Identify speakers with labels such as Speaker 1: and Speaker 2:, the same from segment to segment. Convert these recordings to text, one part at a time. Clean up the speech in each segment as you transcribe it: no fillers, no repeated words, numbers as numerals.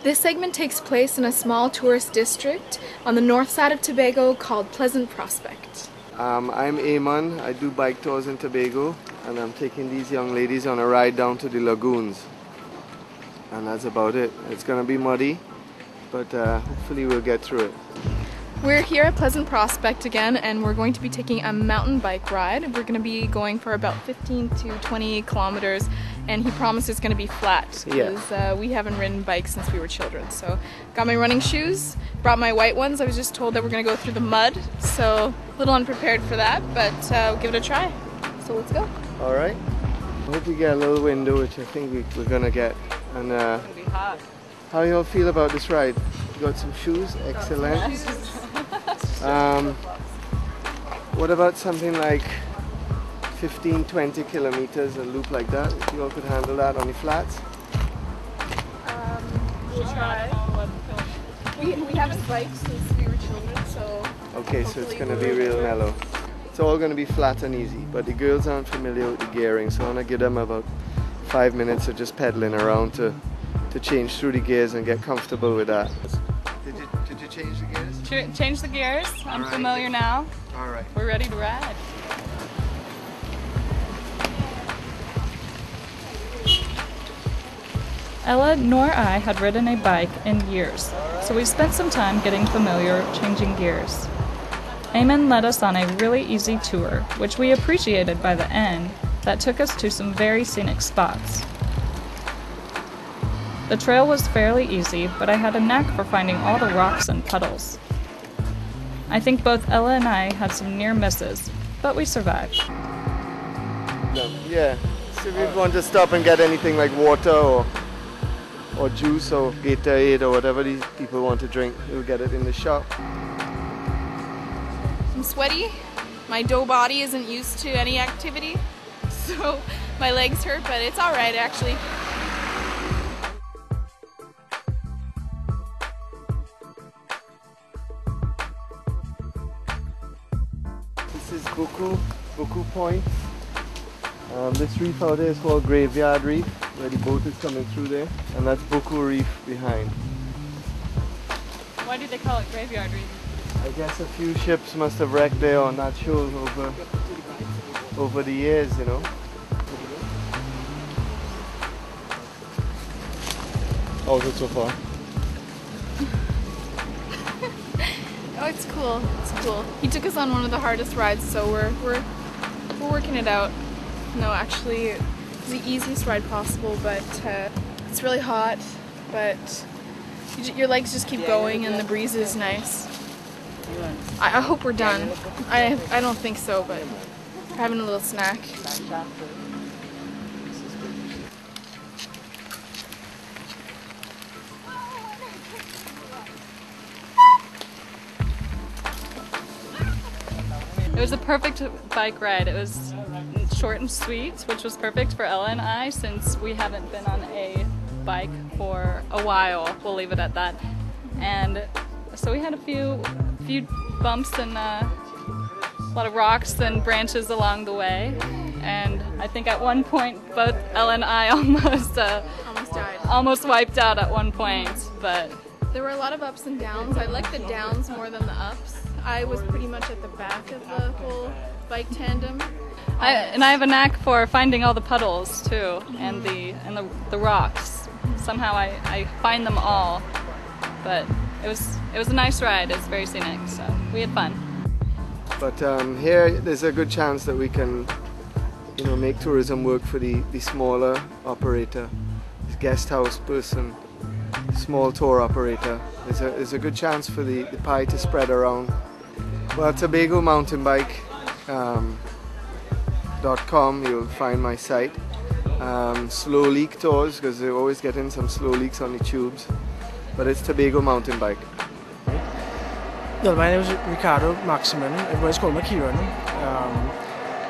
Speaker 1: This segment takes place in a small tourist district on the north side of Tobago called Pleasant Prospect.
Speaker 2: I'm Eamon. I do bike tours in Tobago, and I'm taking these young ladies on a ride down to the lagoons. And that's about it. It's going to be muddy, but hopefully we'll get through it.
Speaker 1: We're here at Pleasant Prospect again, and we're going to be taking a mountain bike ride. We're going to be going for about 15 to 20 kilometers, and he promised it's going to be flat because we haven't ridden bikes since we were children. So got my running shoes, brought my white ones. I was just told that we're going to go through the mud, so a little unprepared for that, but we'll give it a try. So let's go.
Speaker 2: All right. I hope we get a little window, which I think we're going to get. And
Speaker 1: it's going to be hot.
Speaker 2: How do you all feel about this ride? You got some shoes? Excellent. What about something like 15-20 kilometers, a loop like that? If you all could handle that on the flats?
Speaker 1: We'll try. We haven't biked since we were children, so...
Speaker 2: Okay, so it's going to be real mellow. It's all going to be flat and easy, but the girls aren't familiar with the gearing, so I want to give them about 5 minutes of just pedaling around to change through the gears and get comfortable with that. Did you change the gears?
Speaker 1: Change the gears. I'm familiar now.
Speaker 2: All right.
Speaker 1: We're ready to ride.
Speaker 3: Ella nor I had ridden a bike in years, so we spent some time getting familiar changing gears. Eamon led us on a really easy tour, which we appreciated by the end, that took us to some very scenic spots. The trail was fairly easy, but I had a knack for finding all the rocks and puddles. I think both Ella and I had some near misses, but we survived.
Speaker 2: Yeah, so if you want to stop and get anything like water or juice or Gatorade or whatever these people want to drink, you'll get it in the shop.
Speaker 1: I'm sweaty. My dough body isn't used to any activity, so my legs hurt, but it's alright actually.
Speaker 2: This is Buku Point. This reef out there is called Graveyard Reef, where the boat is coming through there, and that's Buku Reef behind.
Speaker 1: Why do they call it Graveyard Reef?
Speaker 2: I guess a few ships must have wrecked there on that shoal over the years, you know. How's it so far?
Speaker 1: Oh, it's cool. It's cool. He took us on one of the hardest rides, so we're working it out. No, actually, it's the easiest ride possible, but it's really hot. But your legs just keep going, and the breeze is nice. I hope we're done. I don't think so, but we're having a little snack.
Speaker 3: It was a perfect bike ride. It was short and sweet, which was perfect for Ella and I since we haven't been on a bike for a while. We'll leave it at that. And so we had a few bumps and a lot of rocks and branches along the way. And I think at one point both Ella and I almost died. Almost wiped out at one point, but
Speaker 1: there were a lot of ups and downs. I like the downs more than the ups. I was pretty much at the back of the whole bike tandem.
Speaker 3: I have a knack for finding all the puddles too, and the rocks. Somehow I find them all. But it was a nice ride. It's very scenic, so we had fun.
Speaker 2: But here there's a good chance that we can, you know, make tourism work for the smaller operator, guest house person, small tour operator. There's a good chance for the pie to spread around. Well, Tobago Mountain Bike.com, you'll find my site. Slow leak tours, because they're always getting some slow leaks on the tubes. But it's Tobago Mountain Bike.
Speaker 4: Well, my name is Ricardo Maximin. Everybody's called me Kieran.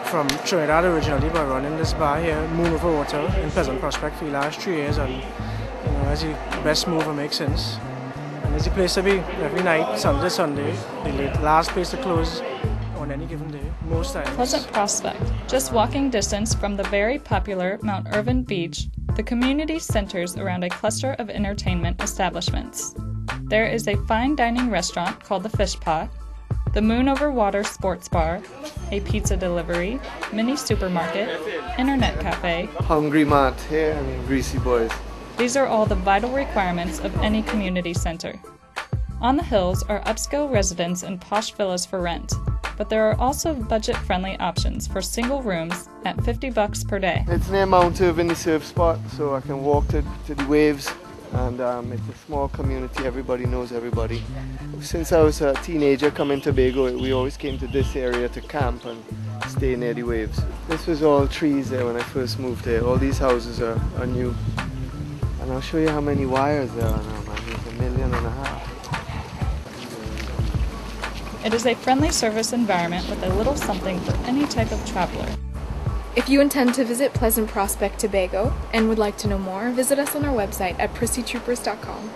Speaker 4: From Trinidad originally, but running this bar here, Moon Over Water, in Pleasant Prospect for the last 3 years, and you know, it's the best move I make since. And it's a place to be every night, Sunday to Sunday. The last place to close on on any given day, most times.
Speaker 3: Pleasant Prospect. Just walking distance from the very popular Mount Irvin Beach, the community centers around a cluster of entertainment establishments. There is a fine dining restaurant called the Fish Pot, the Moon Over Water Sports Bar, a pizza delivery, mini supermarket, internet cafe.
Speaker 2: Hungry Mart here and Greasy Boys.
Speaker 3: These are all the vital requirements of any community center. On the hills are upscale residents and posh villas for rent, but there are also budget-friendly options for single rooms at $50 per day.
Speaker 2: It's near Mount Irvin, the surf spot, so I can walk to the waves, and it's a small community, everybody knows everybody. Since I was a teenager coming to Tobago, we always came to this area to camp and stay near the waves. This was all trees there when I first moved here. All these houses are new. And I'll show you how many wires there are now, man. There's 1.5 million.
Speaker 3: It is a friendly service environment with a little something for any type of traveler.
Speaker 1: If you intend to visit Pleasant Prospect, Tobago, and would like to know more, visit us on our website at prissytroopers.com.